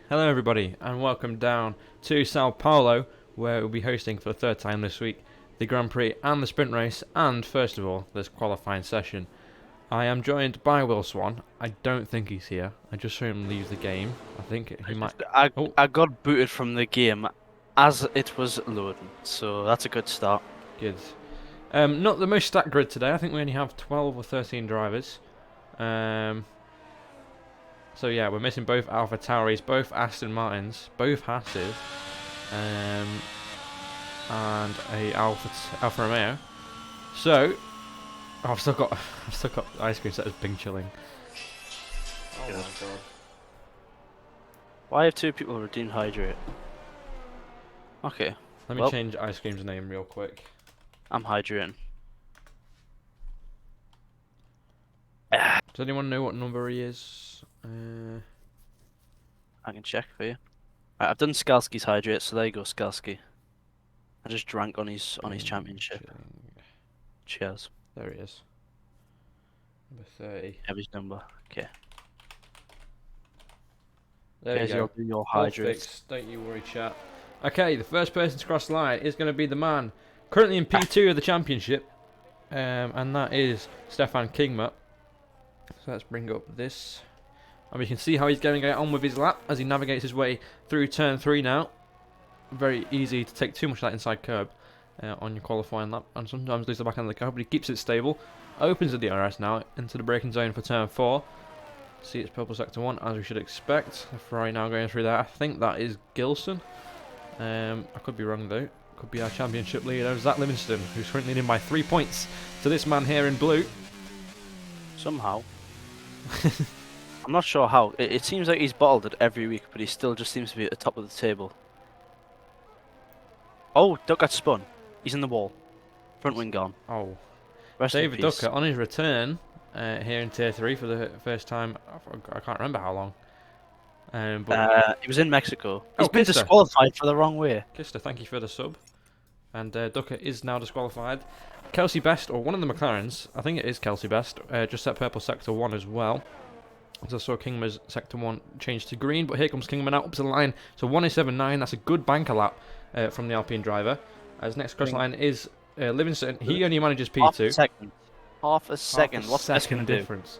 Hello everybody and welcome down to Sao Paulo, where we'll be hosting for the third time this week the Grand Prix and the sprint race, and first of all this qualifying session. I am joined by Will Swan. I don't think he's here. I just saw him leave the game. I think he might... Oh, I got booted from the game as it was loading, so that's a good start. good. Not the most stacked grid today. I think we only have 12 or 13 drivers. So yeah, we're missing both Alpha Tauris, both Aston Martins, both Hasses, and a Alfa Romeo. So I've still got ice cream set as ping chilling. Oh Good. my god. Why have two people redeemed hydrate? Okay, Let me well, change ice cream's name real quick. I'm hydrating. Does anyone know what number he is? I can check for you. Right, I've done Skalski's hydrate, so there you go, Skalski. I just drank on his championship. Chilling. Cheers. There he is. Number 30. Have his number. Okay. There you Here's go. your All hydrate. fixed. Don't you worry, chat. Okay, the first person to cross the line is going to be the man currently in P2 of the championship, and that is Stefan Kingma. So let's bring up this, and we can see how he's going on with his lap as he navigates his way through turn 3 now. Very easy to take too much of that inside curb on your qualifying lap, and sometimes lose the back end of the car, but he keeps it stable. Opens the DRS now into the braking zone for turn 4. See, it's purple sector 1 as we should expect. The Ferrari now going through there. I think that is Gilson. I could be wrong though. Could be our championship leader, Zach Livingston, who's currently leading by 3 points to this man here in blue. Somehow. I'm not sure how. It seems like he's bottled it every week, but he still just seems to be at the top of the table. Oh, Duck got spun. He's in the wall. Front wing gone. Oh, Rest in David peace. Ducker on his return here in Tier 3 for the first time. I can't remember how long. But He was in Mexico. Oh, He's been Kista. disqualified for the wrong way. Kister, thank you for the sub. And Ducker is now disqualified. Kelsey Best, or one of the McLarens, I think it is Kelsey Best, just set purple sector 1 as well. As I saw Kingma's sector 1 change to green, but here comes Kingma now up to the line. So 1:07.9, that's a good banker lap from the Alpine driver. As next cross line is Livingston. He only manages P2. Half a second. Half a second. What's this going to do? Difference.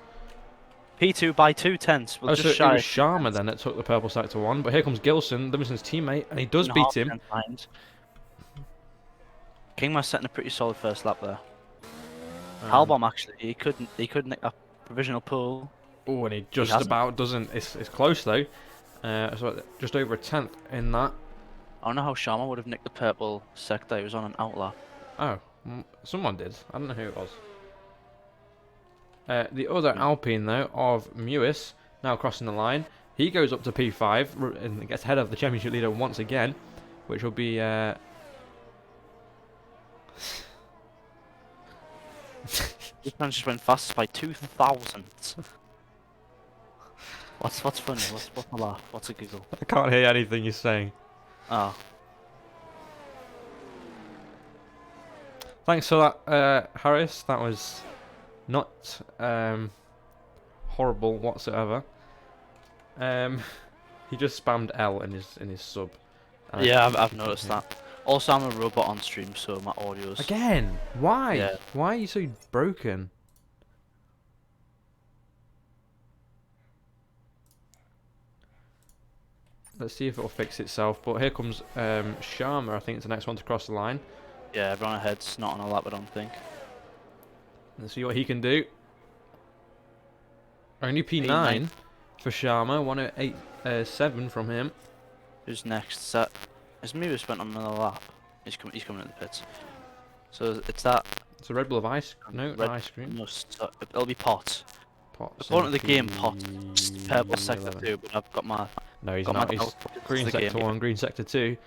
P2 by 2/10. We'll Oh, just so it shy was Sharma then that took the purple sector 1, but here comes Gilson, Livingston's teammate, and he does beat him. Kingma's setting a pretty solid first lap there. Halbom actually, he could nick a provisional pole. Oh, and he just about doesn't. It's close though. So just over a tenth in that. I don't know how Sharma would have nicked the purple sector. He was on an outlap. Oh, someone did. I don't know who it was. The other Alpine though of Mewis now crossing the line. He goes up to P5 and gets ahead of the championship leader once again, which will be. This man just went fastest by 2,000. What's funny? What's a laugh? What's a giggle? I can't hear anything you're saying. Oh. Thanks for that, Harris. That was not horrible whatsoever. He just spammed L in his sub. Yeah, I've noticed that. Also, I'm a robot on stream, so my audio's... Again? Why? Yeah. Why are you so broken? Let's see if it'll fix itself. But here comes Sharma. I think it's the next one to cross the line. Yeah, everyone ahead's not on a lap, I don't think. Let's see what he can do. Only P9 for Sharma. 108.7 from him. Who's next? Has Mewis went on another lap? He's coming in the pits. So it's that. It's a Red Bull of ice. No, not ice cream. No, it'll be Pot. Pot's According to the game, Pot. Purple sector 2, but I've got my. No, he's not. He's green sector 1, green sector 2.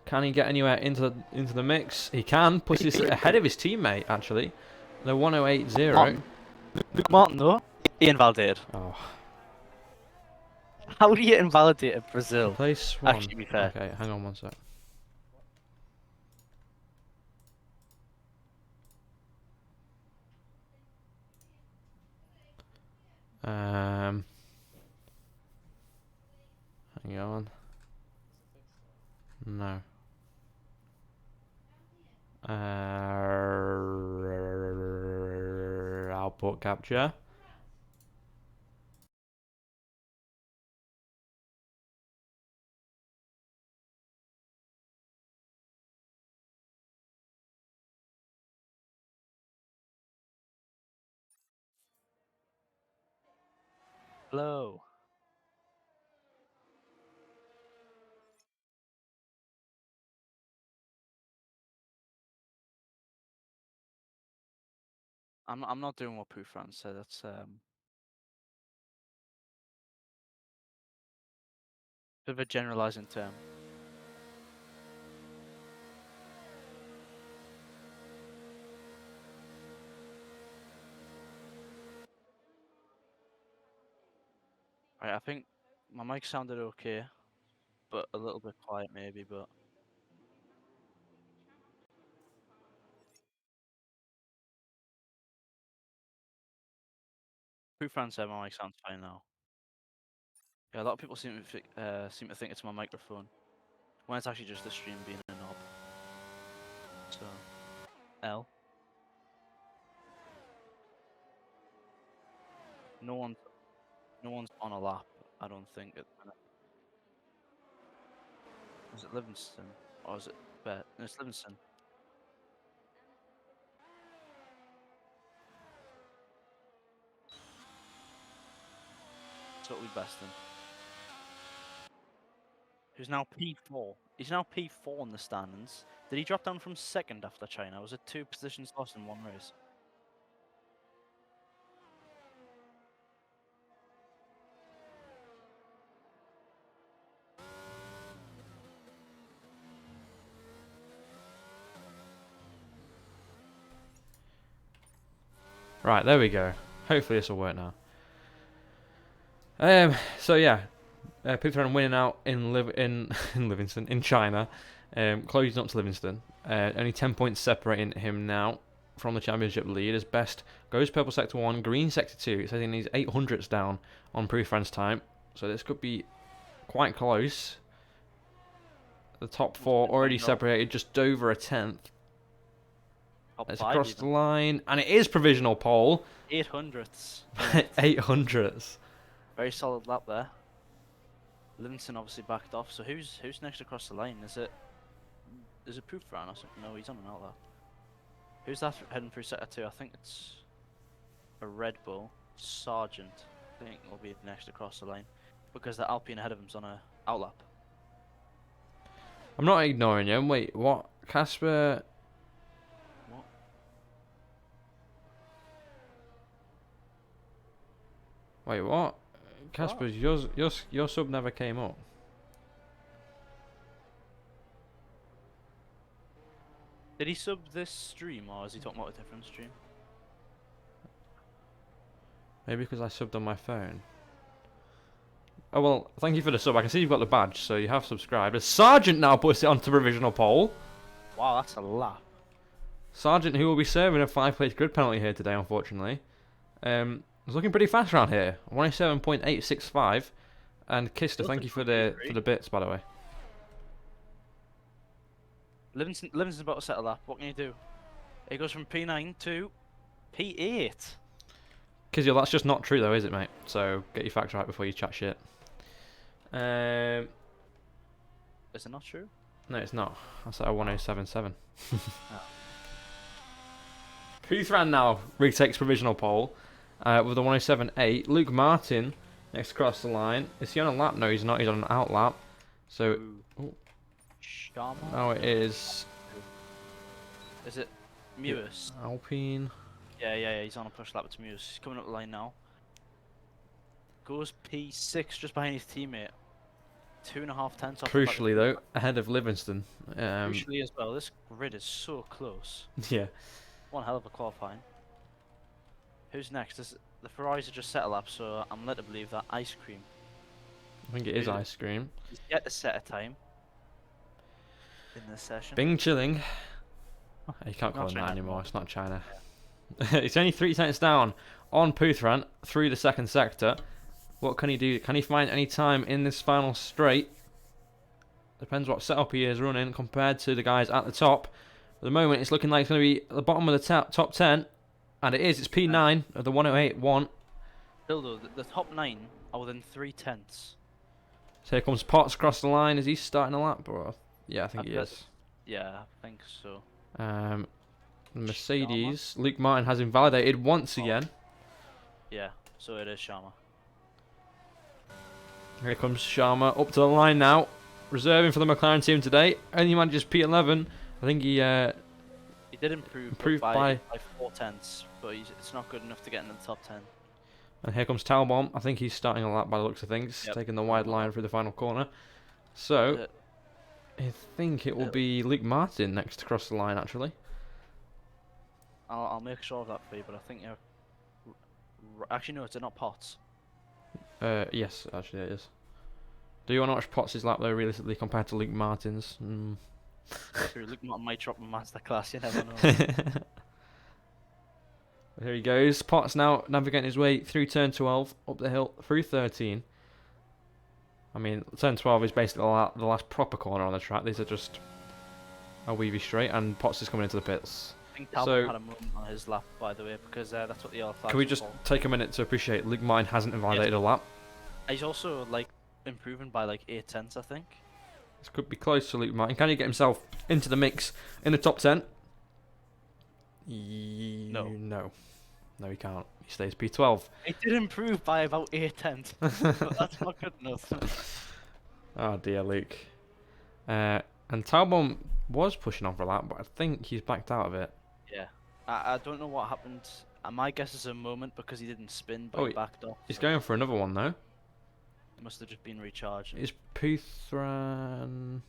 Can he get anywhere into the mix? He can. Puts his ahead of his teammate actually. The 108.0. Luke Martin though. He invalidated. Oh. How do you invalidate a Brazil? Place 1. Actually, to be fair. Okay, hang on one sec. Hang on. output capture. Hello. I'm not doing what Pooh France said. That's bit of a generalizing term. Right, I think my mic sounded okay, but a little bit quiet maybe. But Pooh France said my mic sounds fine now. Yeah, a lot of people seem to think it's my microphone, when it's actually just the stream being a knob. So L. No one's no one's on a lap. I don't think at the minute. Is it Livingston or is it Bet? No, it's Livingston. Totally Beston. Who's now P4? He's now P4 in the standings. Did he drop down from second after China? Was it 2 positions lost in one race? Right, there we go. Hopefully this will work now. So yeah, Pooh winning out in in Livingston, in China. Closing up to Livingston. Only 10 points separating him now from the championship lead. As best goes purple sector 1, green sector 2. It says he needs 800ths down on Pooh time. So this could be quite close. The top 4 already separated just over a tenth. It's across the line, and it is provisional pole. 800ths. 800ths. Very solid lap there. Livingston obviously backed off. So who's next across the line? Is it Pooh Fran or something? No, he's on an outlap. Who's that heading through sector 2? I think it's a Red Bull. Sargent, I think, will be next across the line because the Alpine ahead of him's on a outlap. I'm not ignoring you. Wait, what? Casper? What? Wait, what? Casper, your sub never came up. Did he sub this stream or is he talking about a different stream? Maybe because I subbed on my phone. Oh well, thank you for the sub. I can see you've got the badge, so you have subscribed. As Sargent now puts it onto provisional pole. Wow, that's a lap. Sargent, who will be serving a 5-place grid penalty here today, unfortunately. Was looking pretty fast around here. 107.865. And Kister, thank you for the bits, by the way. Livingston's about to set a lap. What can you do? It goes from P9 to P8. Kizio, that's just not true though, is it, mate? So get your facts right before you chat shit. Is it not true? No, it's not. That's at a 1077. Oh. Puthran now retakes provisional pole with a 1078. Luke Martin next across the line. Is he on a lap? No, he's not. He's on an out lap. So now it is. Is it Mewis? Alpine. Yeah. He's on a push lap to Mewis. He's coming up the line now. Goes P6 just behind his teammate. 2.5 tenths off. Crucially though, ahead of Livingston. Crucially as well. This grid is so close. Yeah. One hell of a qualifying. Who's next? The Ferraris have just set a lap, so I'm led to believe that Ice Cream. I think it is Ice Cream. He's yet to set a time in this session. Bing Chilling. You can't call him that anymore. It's not China. It's only 3 tenths down on Puthran through the second sector. What can he do? Can he find any time in this final straight? Depends what setup he is running compared to the guys at the top. At the moment, it's looking like it's going to be at the bottom of the top 10. And it is. It's P9 of the 108.1. Still though, the top 9 are within 3/10. So here comes Potts across the line. Is he starting a lap? Or yeah, I think he is. Yeah, I think so. Mercedes. Luke Martin has invalidated once again. Yeah, so it is Sharma. Here comes Sharma up to the line now. Reserving for the McLaren team today. Only manages P11. I think he did improve by 4/10, but it's not good enough to get into the top 10. And here comes Talbot. I think he's starting a lap by the looks of things, taking the wide line through the final corner. So, I think it will be Luke Martin next to cross the line, actually. I'll make sure of that for you, but I think you're... Actually, no, it's not Potts. Yes, actually it is. Do you want to watch Potts' lap, though, realistically, compared to Luke Martin's? True, Luke Martin might drop a masterclass, you never know. Here he goes. Potts now navigating his way through turn 12, up the hill, through 13. I mean, turn 12 is basically the last proper corner on the track. These are just a weavy straight, and Potts is coming into the pits. I think Talbot had a moment on his lap, by the way, because that's what the yellow flag. Can we just take a minute to appreciate Luke Martin hasn't invalidated a lap? He's also, like, improving by, like, 8/10, I think. This could be close to Luke Martin. Can he get himself into the mix in the top 10? No. No, he can't. He stays P12. He did improve by about 8/10, but that's not good enough. Oh dear, Luke. And Talbot was pushing on for a lap, but I think he's backed out of it. Yeah. I don't know what happened. My guess is a moment because he didn't spin, but he backed off. He's going for another one, though. Must have just been recharged. Is Puthran...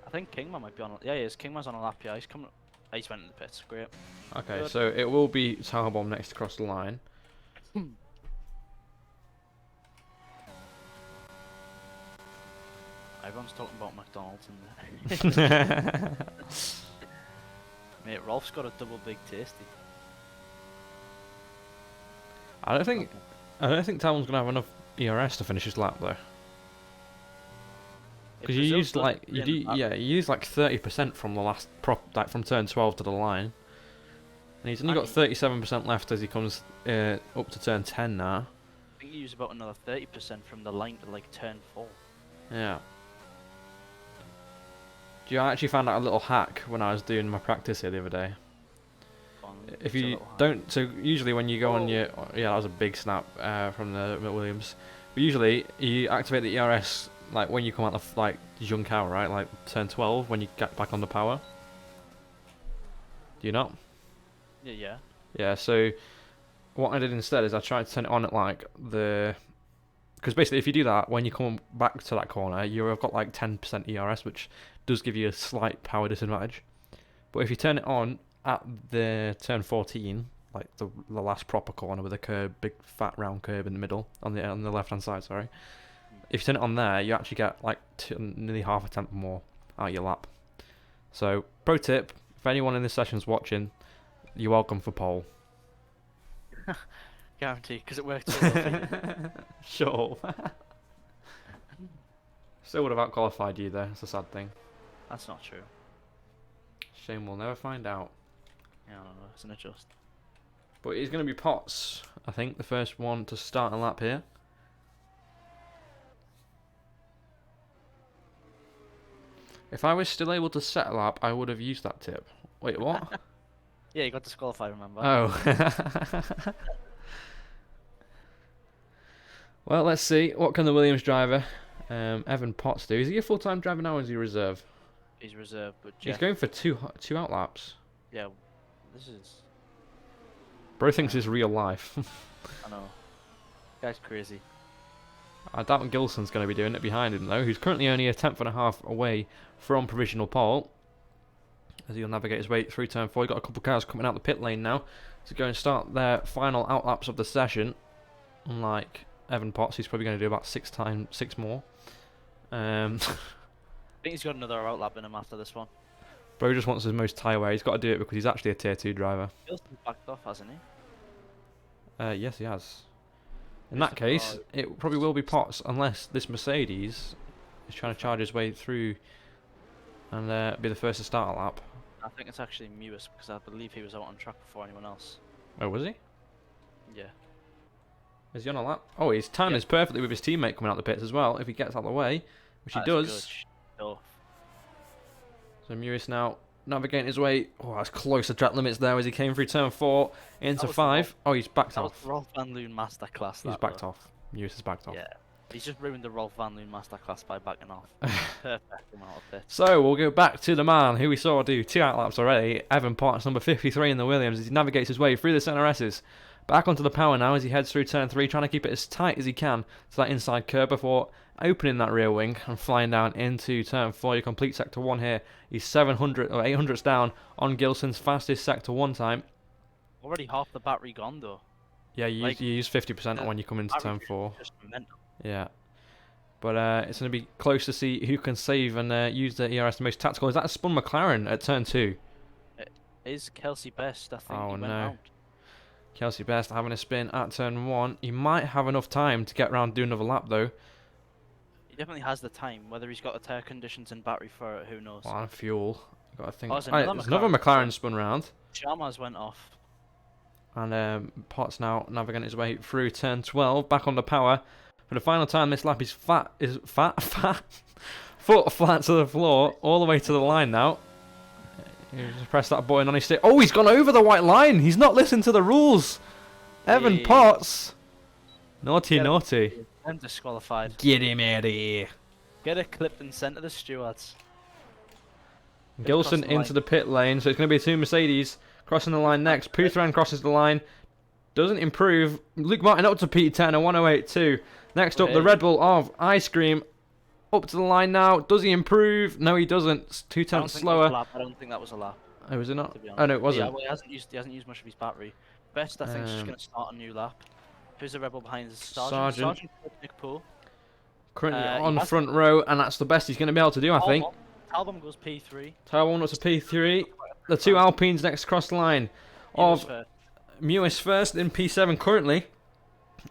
I think Kingman might be on. Yeah, he is. Kingman's on a lap. Yeah, he's coming. He's went in the pits. Great. Okay, Good. so it will be Talbot next across the line. Everyone's talking about McDonald's in there. Mate, Rolf's got a double big tasty. I don't think Talbot's gonna have enough ERS to finish his lap though. Because you used like you used like 30% from the last from turn 12 to the line, and he's only got 37% left as he comes up to turn 10 now. I think you use about another 30% from the line to like turn 4. Yeah. Do you actually find out a little hack when I was doing my practice here the other day? If you don't, so usually when you go on your, that was a big snap from the Williams. But usually you activate the ERS like when you come out of like Jung Cow, right? Like turn 12 when you get back on the power. Do you not? Yeah. Yeah. So what I did instead is I tried to turn it on at like because basically if you do that when you come back to that corner, you've got like 10% ERS, which does give you a slight power disadvantage. But if you turn it on at the turn 14, like the last proper corner with a curb, big fat round curb in the middle on the left hand side, sorry. If you turn it on there, you actually get like nearly half a tenth more out of your lap. So, pro tip: if anyone in this session is watching, you're welcome for pole. Guaranteed, because it worked so well for you. Sure. Still would have out-qualified you there. It's a sad thing. That's not true. Shame we'll never find out. Yeah, I don't know. It's an adjust. But it's going to be Potts, I think, the first one to start a lap here. If I was still able to set a lap, I would have used that tip. Wait, what? Yeah, you got disqualified, remember? Oh. Well, let's see. What can the Williams driver, Evan Potts, do? Is he a full-time driver now or is he reserve? He's reserve, but He's going for two out laps. Yeah, this is... Bro thinks it's real life. I know. Guy's crazy. I doubt Gilson's going to be doing it behind him, though. Who's currently only a tenth and a half away from provisional pole. As he'll navigate his way through turn 4. You've got a couple of cars coming out the pit lane now to go and start their final outlaps of the session. Unlike Evan Potts, he's probably going to do about 6 more. I think he's got another outlap in him after this one. Bro just wants his most tyre wear. He's got to do it because he's actually a tier 2 driver. Gilson's backed off, hasn't he? Yes, he has. In that case, it probably will be Potts unless this Mercedes is trying to charge his way through and be the first to start a lap. I think it's actually Mewis because I believe he was out on track before anyone else. Oh, was he? Yeah. Is he on a lap? Oh, he's timed Yep. this perfectly with his teammate coming out the pits as well. If he gets out of the way, which he That is good does. stuff. So Mewis now navigating his way. Oh, that's close to track limits there as he came through turn 4 into That was 5. Oh, he's backed That was off. the Rolf Van Loon masterclass. He's backed off. Mewis is backed off. Yeah. He's just ruined the Rolf Van Loon masterclass by backing off. Perfect amount of pits. So we'll go back to the man who we saw do 2 outlaps already, Evan Potts, number 53 in the Williams, as he navigates his way through the centre S's. Back onto the power now as he heads through turn 3, trying to keep it as tight as he can to that inside curb before opening that rear wing and flying down into turn 4. You complete sector 1 here. He's 700 or 800s down on Gilson's fastest sector 1 time. Already half the battery gone though. Yeah, you use 50% when you come into turn 4. Just mental. Yeah. But it's going to be close to see who can save and use the ERS the most tactical. Is that a spun McLaren at turn 2? It is Kelsey Best, I think. Oh, He went no. round. Kelsey Best having a spin at turn 1. He might have enough time to get around and do another lap though. He definitely has the time. Whether he's got the tyre conditions and battery for it, who knows. Well, and fuel. Got to think. Oh, there's There's another McLaren spun round. Chalmers went off. And Potts now navigating his way through turn 12, back on the power. For the final time this lap, he's fat, foot flat to the floor, all the way to the line now. You just press that button on his stick. Oh, he's gone over the white line. He's not listened to the rules. Evan Yeah. Potts. Naughty, Get him. naughty. I'm disqualified. Get him out of here. Get it clipped and sent to the stewards. Gilson Across the into the pit lane, so it's going to be 2 Mercedes crossing the line next. Puthran crosses the line, doesn't improve. Luke Martin up to P10, a 108.2. Next up, the Red Bull of Ice Cream up to the line now. Does he improve? No, he doesn't. It's 2 tenths slower. I don't think that was a lap. Oh, was it not? To be honest. Oh, no, it wasn't. Yeah, well, he hasn't used much of his battery. Best, I think, is just going to start a new lap. Who's the rebel behind? Is Sergeant? Sergeant. Nick Poole. Currently he on has- front row, and that's the best he's going to be able to do, I think. Album goes P3. Taiwan up to P3. The 2 Alpines next cross the line of Mewis first in P7 currently.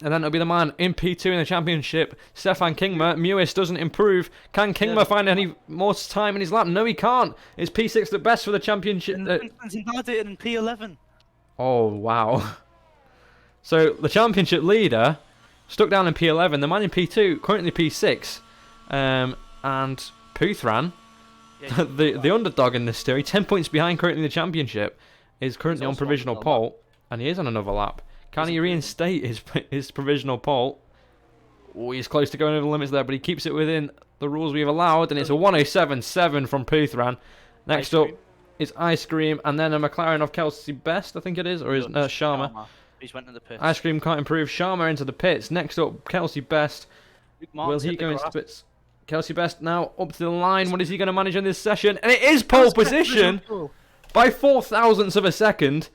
And then it'll be the man in P2 in the championship, Stefan Kingma. Mewis doesn't improve. Can Kingma find any more time in his lap? No, he can't. It's P6 at best for the championship. Winston's invalidated in P11. Oh, wow. So the championship leader stuck down in P11. The man in P2, currently P6. And Puthran, Yeah, the underdog in this story, 10 points behind currently in the championship, is currently on also on provisional another pole. And he is on another lap. Can he reinstate his provisional pole? Oh, he's close to going over the limits there, but he keeps it within the rules we've allowed, and it's a 107.7 from Puthran. Next up is Ice Cream, and then a McLaren of Kelsey Best, I think it is, or is Sharma. He's went in the pits. Ice Cream can't improve. Sharma into the pits. Next up, Kelsey Best. Will he go into the pits? Kelsey Best now up to the line. What is he going to manage in this session? And it is pole position by 0.004 of a second.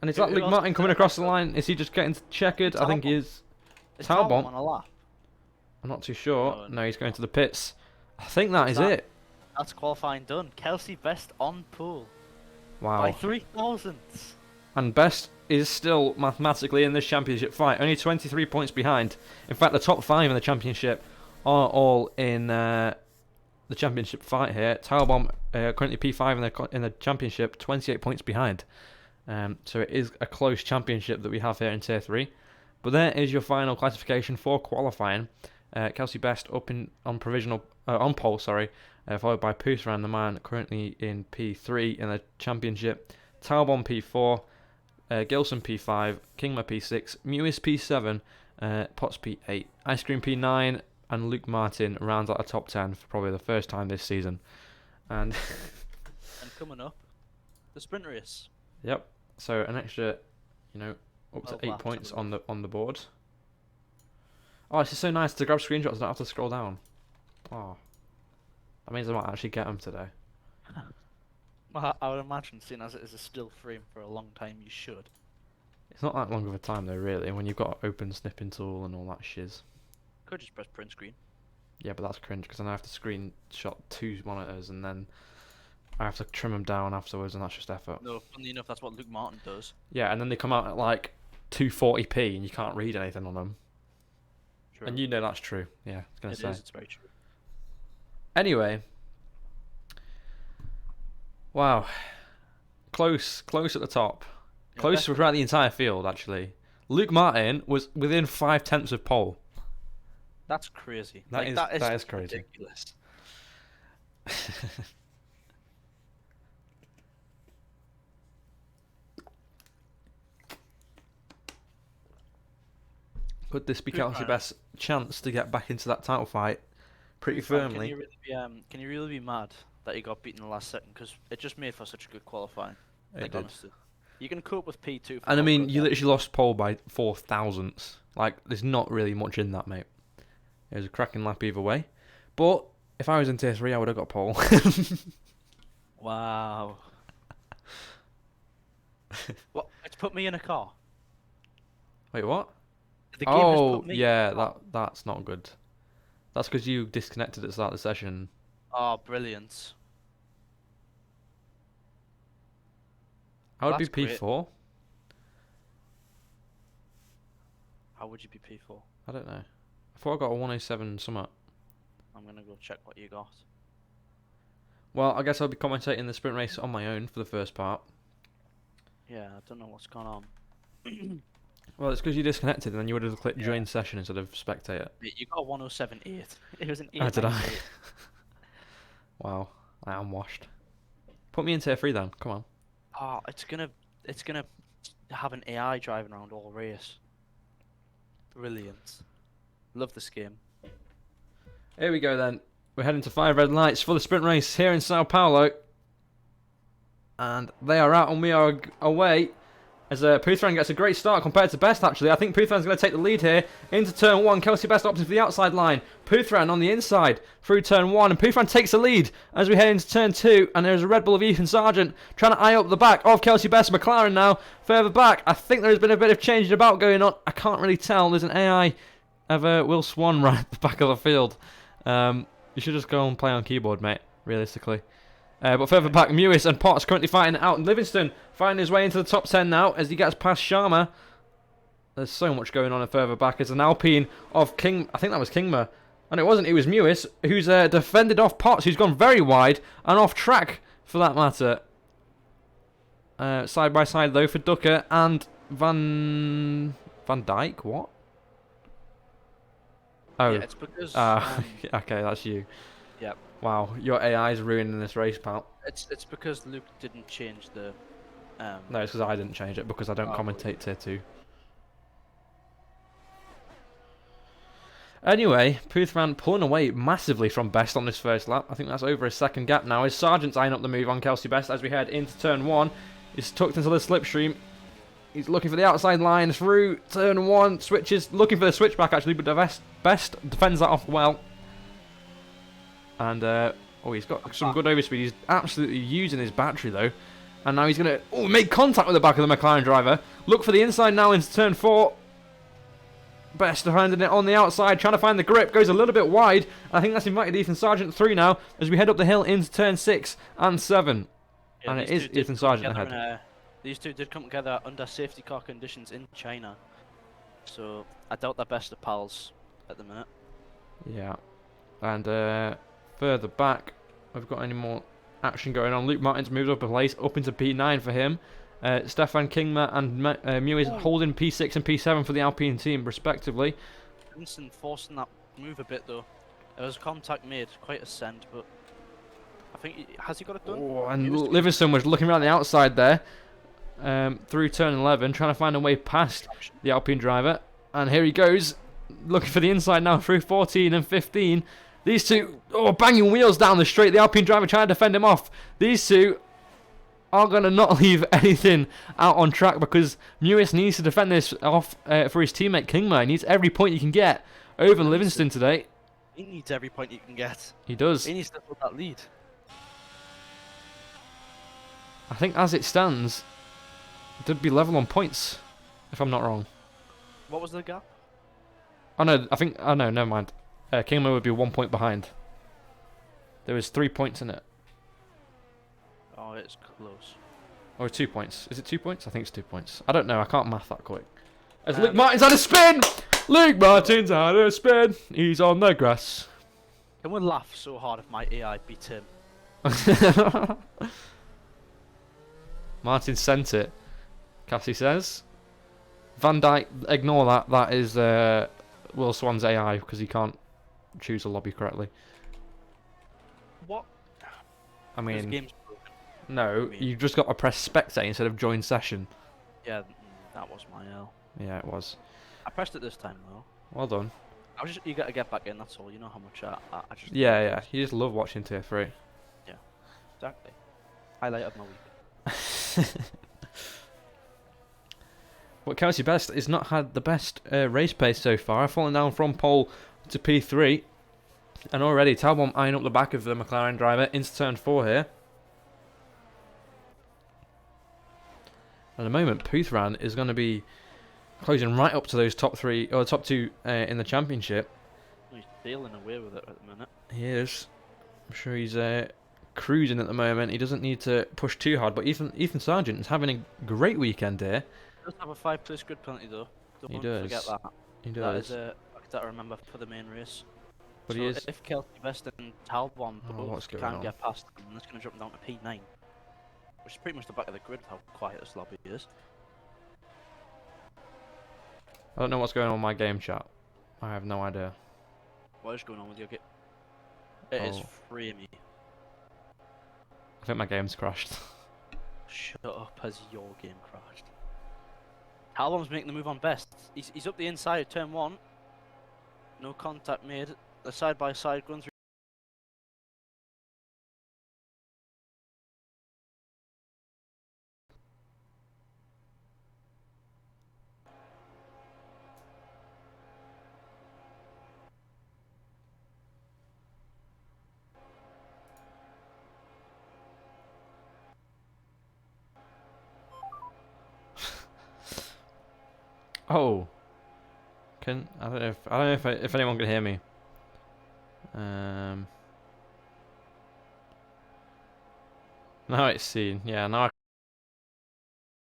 And is that Luke Martin coming across the line? Is he just getting checkered? I think he is. Talbot on a lap. I'm not too sure. No, No, he's going to the pits. I think that is it. That's qualifying done. Kelsey Best on pole. Wow. By 3,000. And Best is still mathematically in this championship fight. Only 23 points behind. In fact, the top 5 in the championship are all in the championship fight here. Talbot currently P5 in the championship, 28 points behind. So it is a close championship that we have here in Tier 3. But there is your final classification for qualifying. Kelsey Best up on pole, followed by Puthran, the man currently in P3 in the championship. Talbot P4, Gilson P5, Kingma P6, Mewis P7, Potts P8, Ice Cream P9, and Luke Martin rounds out a top 10 for probably the first time this season. And coming up, the sprint race. Yep. So an extra, up to 8 laps, points I believe. on the board. Oh, it's just so nice to grab screenshots. I don't have to scroll down. Oh, that means I might actually get them today. Well, I would imagine, seeing as it is a still frame for a long time, you should. It's not that long of a time though, really, when you've got open snipping tool and all that shiz. Could just press print screen. Yeah, but that's cringe because then I have to screenshot 2 monitors and then I have to trim them down afterwards, and that's just effort. No, funnily enough, that's what Luke Martin does. Yeah, and then they come out at like 240p and you can't read anything on them. True. And you know that's true. Yeah, I was going to say. It's very true. Anyway, Wow. Close at the top. Yeah, Close definitely. throughout the entire field, actually. Luke Martin was within 5/10 of pole. That's crazy. That Like is that is that is just crazy. ridiculous. Could this be Proof Kelsey's Ryan, best chance to get back into that title fight pretty Proof Ryan, firmly? can you really be mad that he got beaten in the last second? Because it just made for such a good qualifying. It Like did. honestly, you can cope with P2 for And I how mean, good you that. literally lost pole by 4 thousandths. Like, there's not really much in that, mate. It was a cracking lap either way. But if I was in tier 3, I would have got pole. Wow. What? It's put me in a car. Wait, what? The game has Oh, put me. yeah, that's not good. That's because you disconnected at the start of the session. Oh, brilliant. I would That's be great. P4. How would you be P4? I don't know. I thought I got a 107 something. I'm gonna go check what you got. Well, I guess I'll be commentating the sprint race on my own for the first part. Yeah, I don't know what's going on. Well, it's because you disconnected and then you would have clicked Yeah. join session instead of spectator. You got a 107.8. It was an Oh, did I? 898. Wow, I am washed. Put me in tier 3 then, come on. Oh, it's gonna have an AI driving around all race. Brilliant. Love this game. Here we go then. We're heading to 5 red lights for the sprint race here in Sao Paulo. And they are out and we are away. As Puthran gets a great start compared to Best, actually. I think Puthran's going to take the lead here into turn 1. Kelsey Best opting for the outside line. Puthran on the inside through turn 1. And Puthran takes the lead as we head into turn 2. And there's a Red Bull of Ethan Sargent trying to eye up the back of Kelsey Best. McLaren now further back. I think there's been a bit of changing about going on. I can't really tell. There's an AI of Will Swan right at the back of the field. You should just go and play on keyboard, mate, realistically. But further back, Mewis and Potts currently fighting out. Livingston finding his way into the top 10 now as he gets past Sharma. There's so much going on further back. It's an Alpine of King. I think that was Kingma. And it wasn't. It was Mewis who's defended off Potts, who's gone very wide and off track for that matter. Side by side though for Ducker and Van Dyke. What? Oh. Yeah, it's because Okay, that's you. yeah, Wow, your AI is ruining this race, pal. it's because Luke didn't change the No, it's because I didn't change it because I don't Oh, commentate tier 2. Anyway, Puthran pulling away massively from Best on this first lap. I think that's over his second gap now. As Sargent's eyeing up the move on Kelsey Best as we head into turn 1. He's tucked into the slipstream. He's looking for the outside line through turn 1. Switches, looking for the switchback actually, but Best defends that off well. And, he's got some good overspeed. He's absolutely using his battery though. And now he's going to make contact with the back of the McLaren driver. Look for the inside now into turn 4. Best finding it on the outside, trying to find the grip. Goes a little bit wide. I think that's invited Ethan Sargent through now as we head up the hill into turn 6 and 7. yeah, And it these is two did Ethan come Sargent together ahead. these two did come together under safety car conditions in China. So I doubt they're best of pals at the minute. Yeah. And further back, we've got any more action going on. Luke Martin's moved up a place, up into P9 for him. Stefan Kingma and Mewis holding P6 and P7 for the Alpine team, respectively. Vincent forcing that move a bit though. There was contact made, quite a send, but I think has he got it done? Oh, and Livingston was looking around the outside there, through turn 11, trying to find a way past the Alpine driver. And here he goes, looking for the inside now through 14 and 15. These two, banging wheels down the straight. The Alpine driver trying to defend him off. These two are going to not leave anything out on track because Mewis needs to defend this off for his teammate Kingma. He needs every point he can get over Livingston today. He needs every point he can get. He does. He needs to hold that lead. I think as it stands, they'd be level on points, if I'm not wrong. What was the gap? Oh no, never mind. Kingma would be 1 point behind. There was 3 points in it. Oh, it's close. Or 2 points. Is it 2 points? I think it's 2 points. I don't know, I can't math that quick. As Luke Martin's had a spin! Luke Martin's had a spin! He's on the grass. Can we laugh so hard if my AI beats him? Martin sent it. Cassie says. Van Dyke, ignore that. That is Will Swan's AI because he can't choose a lobby correctly. What? I This mean, game's broken. no, you've just got to press spectate instead of join session. Yeah, that was my L. Yeah, it was. I pressed it this time though. Well done. I was just, you gotta get back in, that's all. You know how much I just. Yeah, yeah. You just love watching Tier 3. Yeah, exactly. Highlight of my week. What counts your best is not had the best race pace so far. I've fallen down from pole to P3. And already Talbot eyeing up the back of the McLaren driver into turn 4 here. At the moment, Puthran is going to be closing right up to those top 3 or top 2 in the championship. He's dealing away with it at the minute. He is. I'm sure he's cruising at the moment. He doesn't need to push too hard. But Ethan Sargent is having a great weekend here. He does have a 5-place grid penalty though. He Don't forget does. that. He That does. is that I remember for the main race. But so he is. if Kelsey Best and Talbot what's both going can't on? get past them, that's going to drop them down to P9. Which is pretty much the back of the grid how quiet this lobby is. I don't know what's going on in my game chat. I have no idea. What is going on with your game? It is Oh. framey. I think my game's crashed. Shut up, has your game crashed? Talbot's making the move on Best. He's up the inside, turn 1. No contact made. The side by side going through. Oh. I don't know if anyone can hear me. Now it's seen. Yeah, now